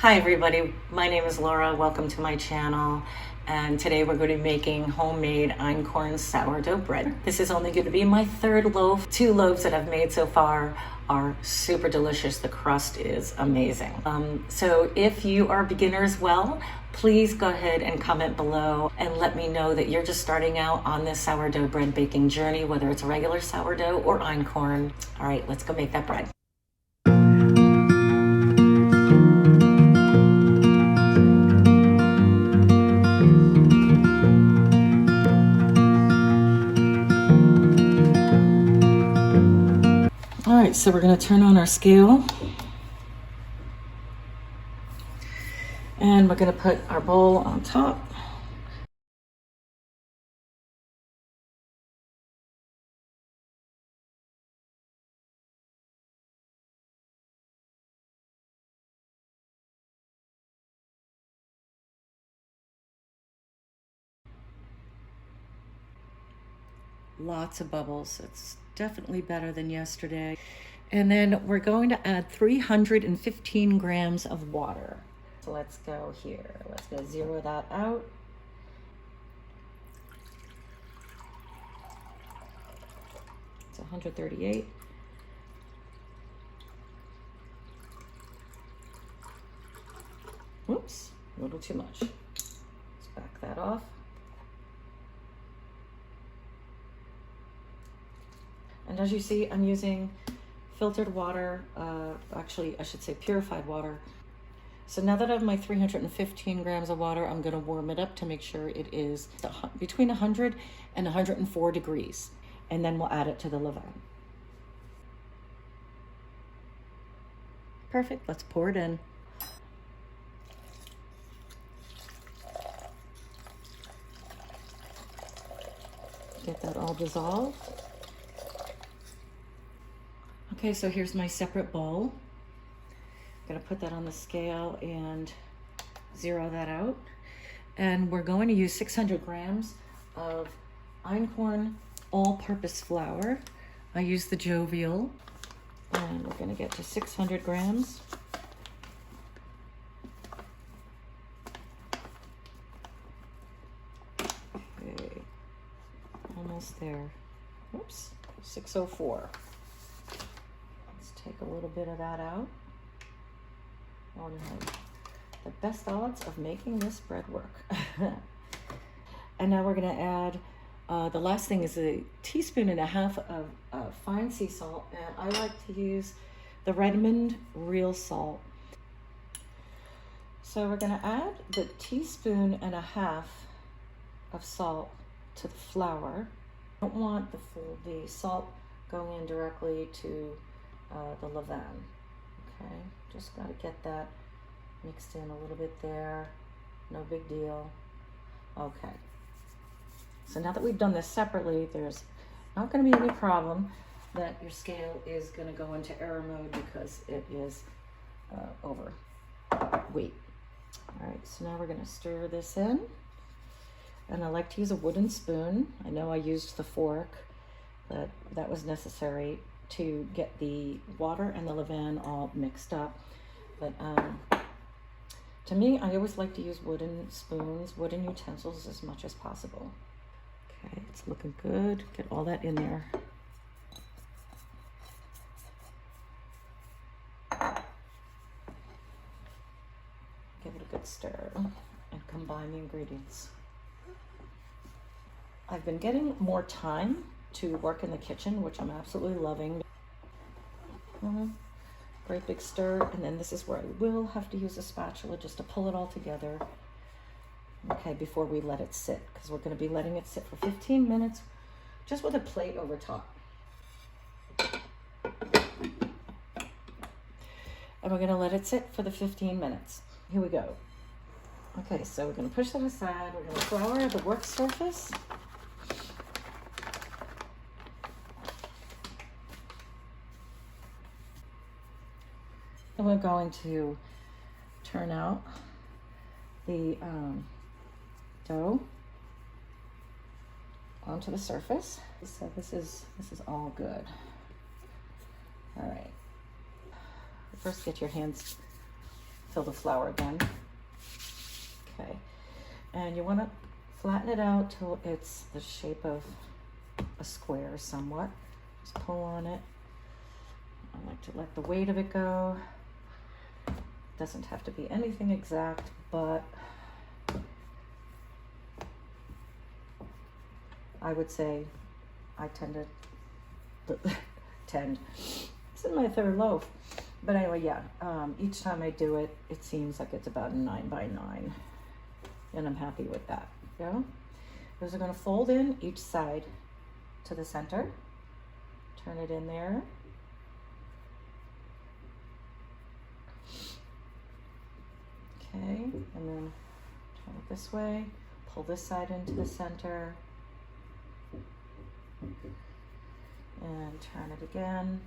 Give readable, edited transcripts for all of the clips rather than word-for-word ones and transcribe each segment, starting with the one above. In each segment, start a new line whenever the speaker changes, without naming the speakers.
Hi everybody, my name is Laura. Welcome to my channel. And today we're going to be making homemade Einkorn sourdough bread. This is only going to be my third loaf. 2 loaves that I've made so far are super delicious. The crust is amazing. So if you are a beginner as well, please go ahead and comment below and let me know that you're just starting out on this sourdough bread baking journey, whether it's regular sourdough or Einkorn. All right, let's go make that bread. All right, so we're going to turn on our scale and we're going to put our bowl on top. Lots of bubbles. It's definitely better than yesterday. And then we're going to add 315 grams of water. So let's go here. Let's go zero that out. It's 138. Whoops, a little too much. Let's back that off. And as you see, I'm using filtered water, actually I should say purified water. So now that I have my 315 grams of water, I'm gonna warm it up to make sure it is between 100 and 104 degrees. And then we'll add it to the levain. Perfect, let's pour it in. Get that all dissolved. Okay, so here's my separate bowl. I'm gonna put that on the scale and zero that out. And we're going to use 600 grams of Einkorn all-purpose flour. I use the Jovial, and we're gonna get to 600 grams. Okay, almost there. Oops, 604. Take a little bit of that out. Oh no, the best odds of making this bread work. And now we're gonna add, the last thing is a teaspoon and a half of fine sea salt, and I like to use the Redmond real salt. So we're gonna add the teaspoon and a half of salt to the flour. I don't want the salt going in directly to the levain. Okay, just got to get that mixed in a little bit there. No big deal. Okay, so now that we've done this separately, there's not going to be any problem that your scale is going to go into error mode because it is overweight. All right, so now we're going to stir this in, and I like to use a wooden spoon. I know I used the fork, but that was necessary to get the water and the levain all mixed up. But to me, I always like to use wooden spoons, wooden utensils as much as possible. Okay, it's looking good. Get all that in there. Give it a good stir and combine the ingredients. I've been getting more time to work in the kitchen, which I'm absolutely loving. Great big stir, and then this is where I will have to use a spatula just to pull it all together. Okay, before we let it sit, because we're going to be letting it sit for 15 minutes just with a plate over top. And we're going to let it sit for the 15 minutes. Here we go. Okay, so we're going to push that aside. We're going to flour the work surface. And we're going to turn out the dough onto the surface. So this is all good. All right. First, get your hands fill the flour again. Okay, and you want to flatten it out till it's the shape of a square somewhat. Just pull on it. I like to let the weight of it go. Doesn't have to be anything exact, but I would say I tend to This is my third loaf. But anyway, yeah, each time I do it, it seems like it's about 9 by 9. And I'm happy with that. Yeah? Those are going to fold in each side to the center. Turn it in there. Okay, and then turn it this way. Pull this side into the center. And turn it again,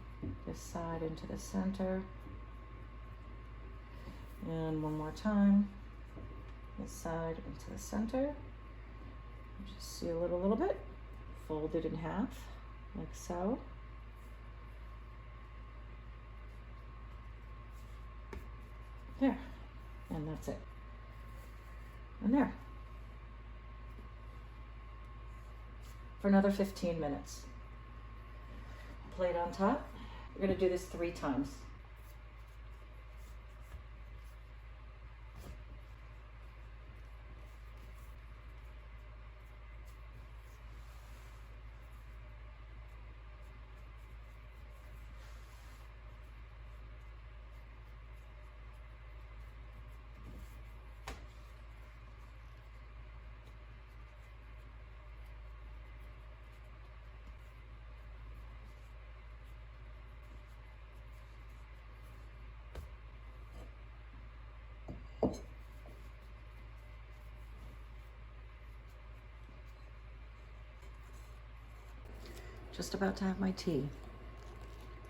this side into the center. And one more time, this side into the center. Just seal it a little bit, fold it in half, like so. There, and that's it. And there. For another 15 minutes. Plate on top. We're going to do this 3 times. Just about to have my tea.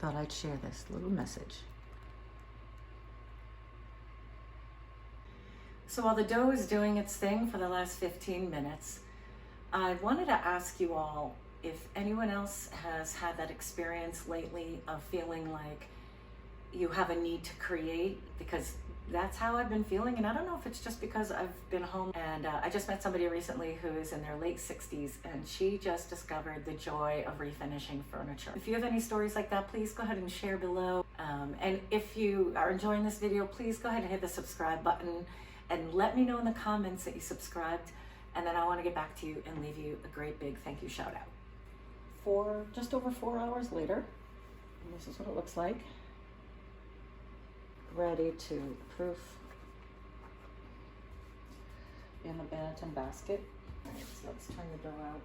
Thought I'd share this little message. So while the dough is doing its thing for the last 15 minutes, I wanted to ask you all if anyone else has had that experience lately of feeling like you have a need to create, because that's how I've been feeling. And I don't know if it's just because I've been home, and I just met somebody recently who is in their late 60s, and she just discovered the joy of refinishing furniture. If you have any stories like that, please go ahead and share below. And if you are enjoying this video, please go ahead and hit the subscribe button and let me know in the comments that you subscribed. And then I want to get back to you and leave you a great big thank you shout out. Just over 4 hours later, and this is what it looks like. Ready to proof in the Benetton basket. All right, so let's turn the dough out.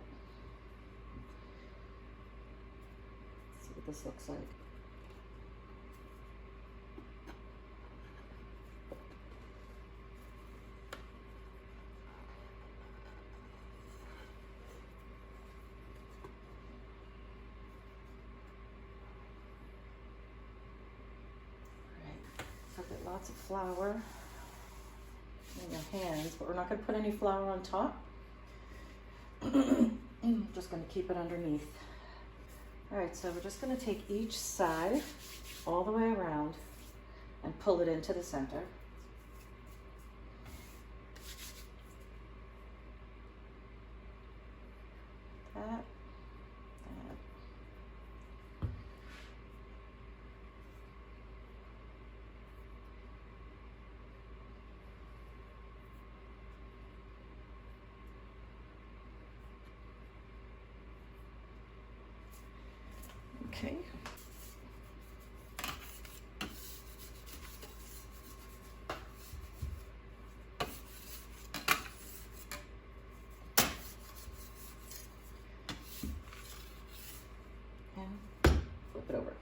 Let's see what this looks like. Get lots of flour in your hands, but we're not going to put any flour on top. Just going to keep it underneath. All right, so we're just going to take each side all the way around and pull it into the center. That. Okay. And flip it over.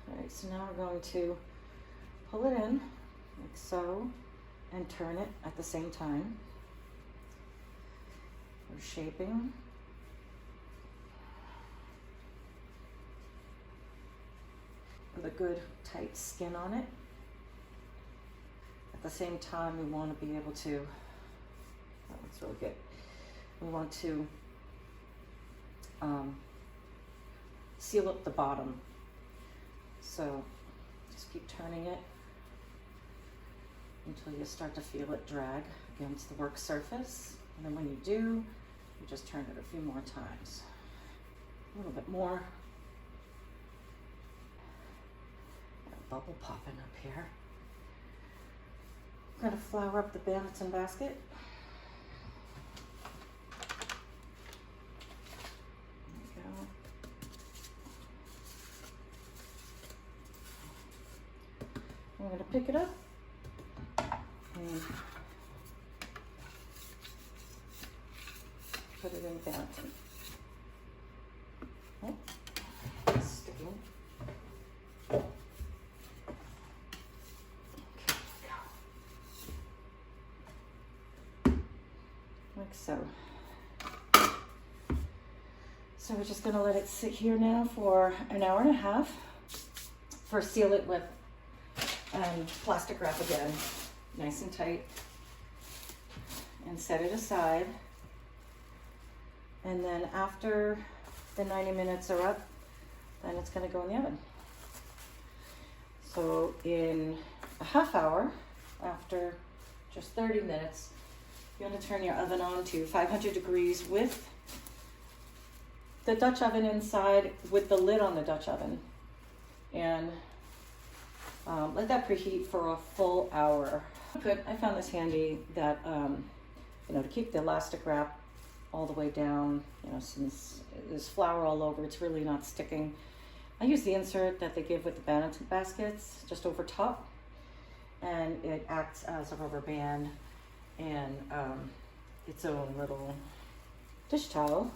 All right, so now we're going to pull it in like so and turn it at the same time. We're shaping. With a good tight skin on it. At the same time, we want to be able to, that looks really good. We want to seal up the bottom. So just keep turning it until you start to feel it drag against the work surface. And then when you do, you just turn it a few more times. A little bit more. Got a bubble popping up here. I'm gonna flour up the Banneton basket. There we go. I'm gonna pick it up and put it in the Banneton. Oh, it's sticking. Okay, like so. So we're just gonna let it sit here now for an hour and a half. First, seal it with plastic wrap again, nice and tight, and set it aside. And then after the 90 minutes are up, then it's gonna go in the oven. So in a half hour, after just 30 minutes, you're gonna turn your oven on to 500 degrees with the Dutch oven inside, with the lid on the Dutch oven. And let that preheat for a full hour. I found this handy that, to keep the elastic wrap all the way down, since there's flour all over, it's really not sticking. I use the insert that they give with the Banneton baskets just over top, and it acts as a rubber band and its own little dish towel,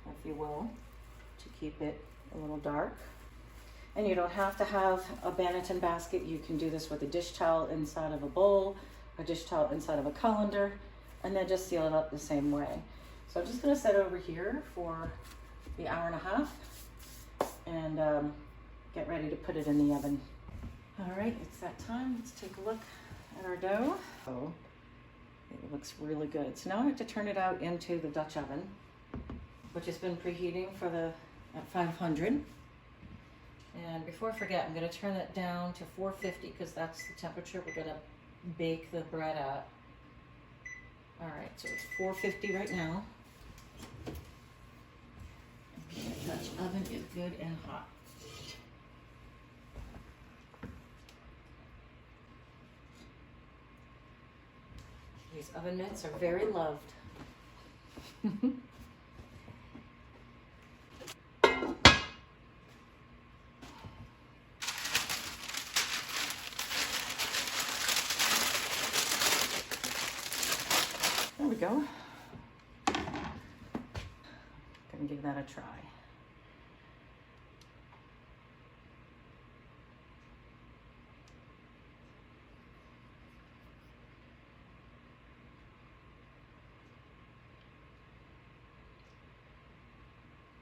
if you will, to keep it a little dark. And you don't have to have a Banneton basket. You can do this with a dish towel inside of a bowl, a dish towel inside of a colander, and then just seal it up the same way. So I'm just gonna set it over here for the hour and a half and get ready to put it in the oven. All right, it's that time. Let's take a look at our dough. Oh, it looks really good. So now I have to turn it out into the Dutch oven, which has been preheating at 500. And before I forget, I'm going to turn it down to 450 because that's the temperature we're going to bake the bread at. All right, so it's 450 right now. Okay, the Dutch oven is good and hot. These oven mitts are very loved. There we go. Gonna give that a try.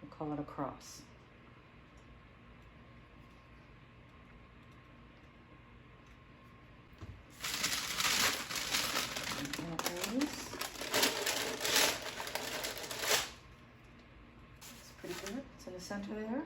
We'll call it a cross. Center there.